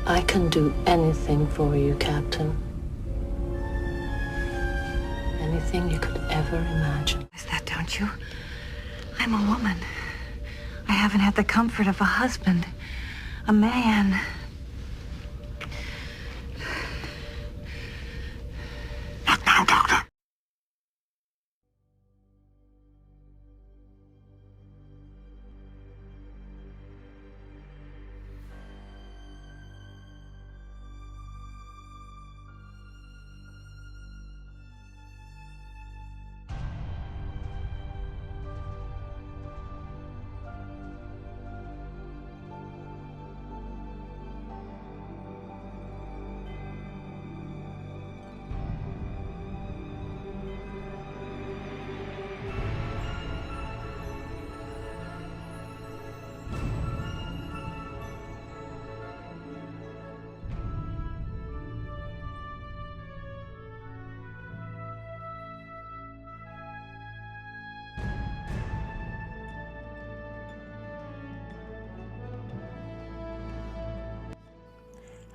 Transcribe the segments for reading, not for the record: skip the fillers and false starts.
I can do anything for you, Captain. Anything you could ever imagine. Is that, don't you? I'm a woman. I haven't had the comfort of a husband, a man. Not now, Doctor.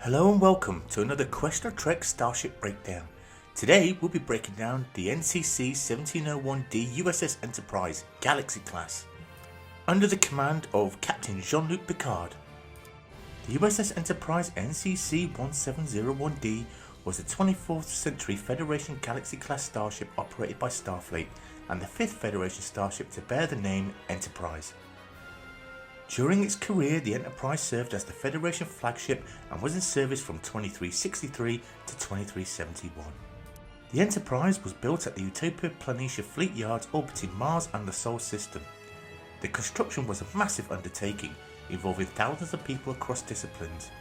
Hello and welcome to another Question of Trek Starship breakdown. Today we'll be breaking down the NCC 1701D USS Enterprise Galaxy Class under the command of Captain Jean-Luc Picard. The USS Enterprise NCC 1701D was a 24th century Federation Galaxy Class starship operated by Starfleet and the 5th Federation starship to bear the name Enterprise. During its career, the Enterprise served as the Federation flagship and was in service from 2363 to 2371. The Enterprise was built at the Utopia Planitia Fleet Yards orbiting Mars and the Sol system. The construction was a massive undertaking, involving thousands of people across disciplines.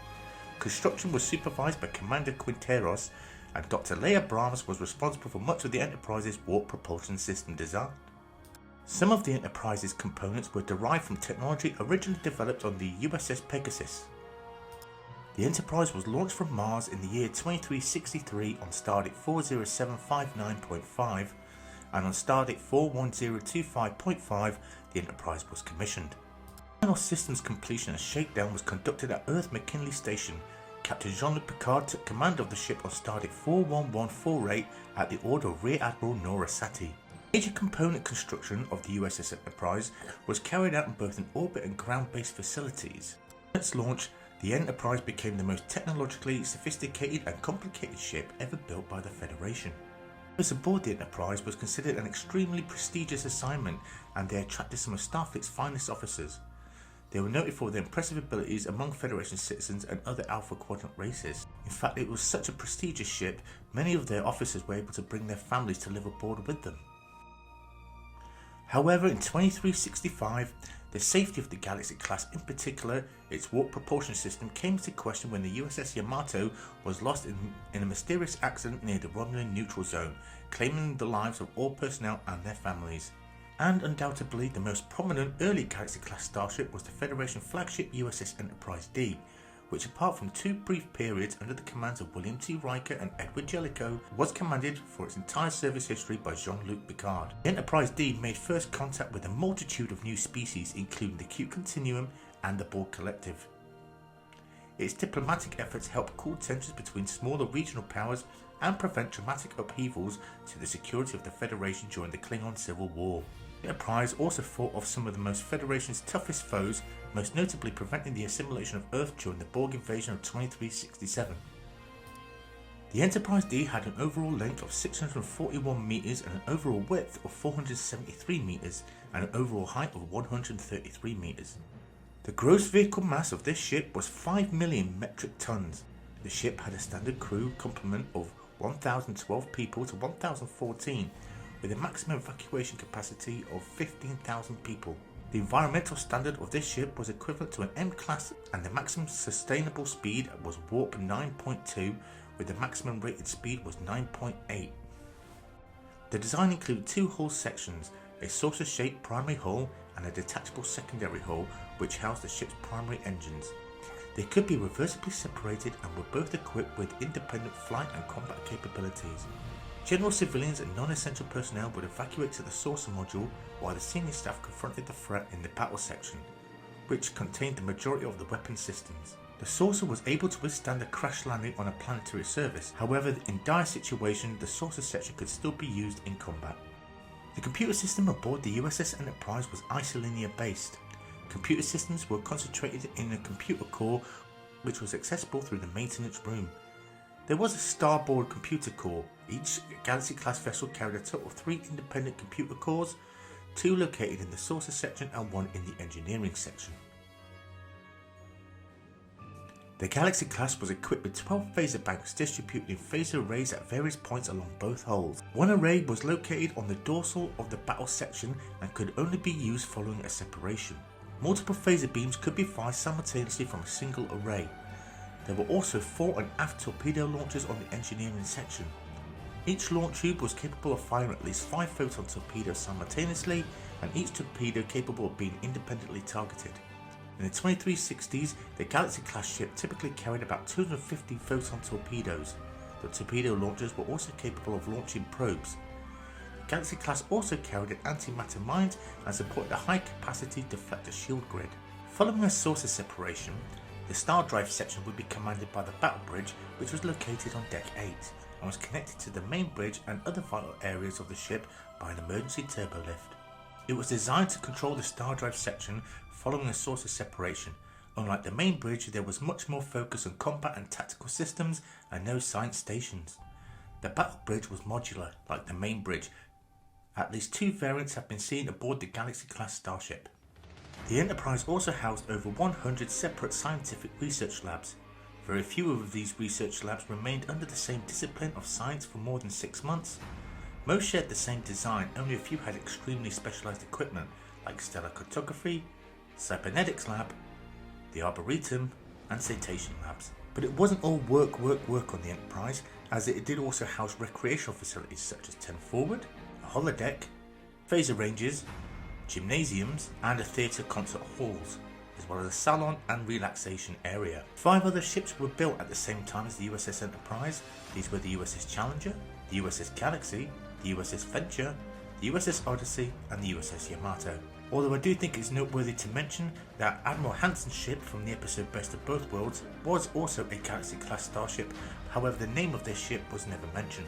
Construction was supervised by Commander Quinteros, and Dr. Leia Brahms was responsible for much of the Enterprise's warp propulsion system design. Some of the Enterprise's components were derived from technology originally developed on the USS Pegasus. The Enterprise was launched from Mars in the year 2363 on Stardate 40759.5, and on Stardate 41025.5 the Enterprise was commissioned. Final systems completion and shakedown was conducted at Earth McKinley Station. Captain Jean-Luc Picard took command of the ship on Stardate 41148 at the order of Rear Admiral Nora Sati. Major component construction of the USS Enterprise was carried out in both an orbit and ground-based facilities. At its launch, the Enterprise became the most technologically sophisticated and complicated ship ever built by the Federation. Service aboard the Enterprise was considered an extremely prestigious assignment, and they attracted some of Starfleet's finest officers. They were noted for their impressive abilities among Federation citizens and other Alpha Quadrant races. In fact, it was such a prestigious ship, many of their officers were able to bring their families to live aboard with them. However, in 2365, the safety of the Galaxy class, in particular its warp propulsion system, came into question when the USS Yamato was lost in a mysterious accident near the Romulan neutral zone, claiming the lives of all personnel and their families. And undoubtedly the most prominent early Galaxy class starship was the Federation flagship USS Enterprise D, which apart from two brief periods under the commands of William T. Riker and Edward Jellicoe, was commanded for its entire service history by Jean-Luc Picard. The Enterprise D made first contact with a multitude of new species, including the Q Continuum and the Borg Collective. Its diplomatic efforts helped cool tensions between smaller regional powers and prevent dramatic upheavals to the security of the Federation during the Klingon Civil War. The Enterprise also fought off some of the Federation's toughest foes, most notably preventing the assimilation of Earth during the Borg invasion of 2367. The Enterprise D had an overall length of 641 meters and an overall width of 473 meters and an overall height of 133 meters. The gross vehicle mass of this ship was 5 million metric tons. The ship had a standard crew complement of 1,012 people to 1,014, with a maximum evacuation capacity of 15,000 people. The environmental standard of this ship was equivalent to an M-class, and the maximum sustainable speed was warp 9.2, with the maximum rated speed was 9.8. The design included two hull sections, a saucer-shaped primary hull and a detachable secondary hull which housed the ship's primary engines. They could be reversibly separated and were both equipped with independent flight and combat capabilities. General civilians and non-essential personnel would evacuate to the saucer module, while the senior staff confronted the threat in the battle section, which contained the majority of the weapon systems. The saucer was able to withstand a crash landing on a planetary surface. However, in dire situation, the saucer section could still be used in combat. The computer system aboard the USS Enterprise was isolinear based. Computer systems were concentrated in a computer core which was accessible through the maintenance room. There was a starboard computer core. Each Galaxy class vessel carried a total of 3 independent computer cores, 2 located in the saucer section and 1 in the engineering section. The Galaxy class was equipped with 12 phaser banks distributed in phaser arrays at various points along both hulls. One array was located on the dorsal of the battle section and could only be used following a separation. Multiple phaser beams could be fired simultaneously from a single array. There were also fore and aft torpedo launchers on the engineering section. Each launch tube was capable of firing at least 5 photon torpedoes simultaneously, and each torpedo capable of being independently targeted. In the 2360s, the Galaxy class ship typically carried about 250 photon torpedoes. The torpedo launchers were also capable of launching probes. The Galaxy class also carried an antimatter mines and supported a high capacity deflector shield grid. Following a saucer separation, the star drive section would be commanded by the battle bridge, which was located on deck 8 and was connected to the main bridge and other vital areas of the ship by an emergency turbo lift. It was designed to control the star drive section following a saucer separation. Unlike the main bridge, there was much more focus on combat and tactical systems and no science stations. The battle bridge was modular, like the main bridge. At least 2 variants have been seen aboard the Galaxy class starship. The Enterprise also housed over 100 separate scientific research labs. Very few of these research labs remained under the same discipline of science for more than 6 months. Most shared the same design, only a few had extremely specialized equipment like stellar cartography, cybernetics lab, the Arboretum and Cetacean labs. But it wasn't all work on the Enterprise, as it did also house recreational facilities such as 10 forward, a holodeck, phaser ranges, gymnasiums and a theatre concert halls, as well as a salon and relaxation area. 5 other ships were built at the same time as the USS Enterprise. These were the USS Challenger, the USS Galaxy, the USS Venture, the USS Odyssey and the USS Yamato. Although I do think it's noteworthy to mention that Admiral Hanson's ship from the episode Best of Both Worlds was also a Galaxy class starship, however the name of this ship was never mentioned.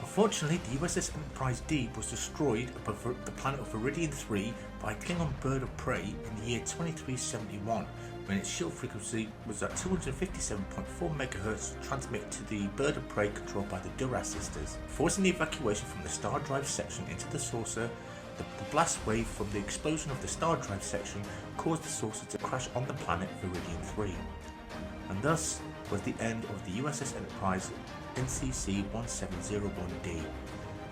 Unfortunately, the USS Enterprise D was destroyed above the planet of Viridian 3 by a Klingon bird of prey in the year 2371, when its shield frequency was at 257.4 MHz transmitted to the bird of prey controlled by the Duras sisters. Forcing the evacuation from the star drive section into the saucer, the blast wave from the explosion of the star drive section caused the saucer to crash on the planet Viridian 3. And thus was the end of the USS Enterprise NCC 1701D,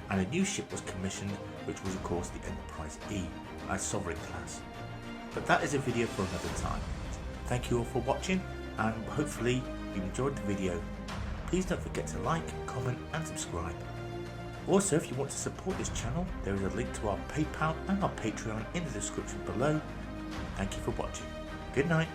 and a new ship was commissioned, which was of course the Enterprise E, as Sovereign class. But that is a video for another time. Thank you all for watching, and hopefully you enjoyed the video. Please don't forget to like, comment and subscribe. Also, if you want to support this channel, there is a link to our PayPal and our Patreon in the description below. Thank you for watching. Good night.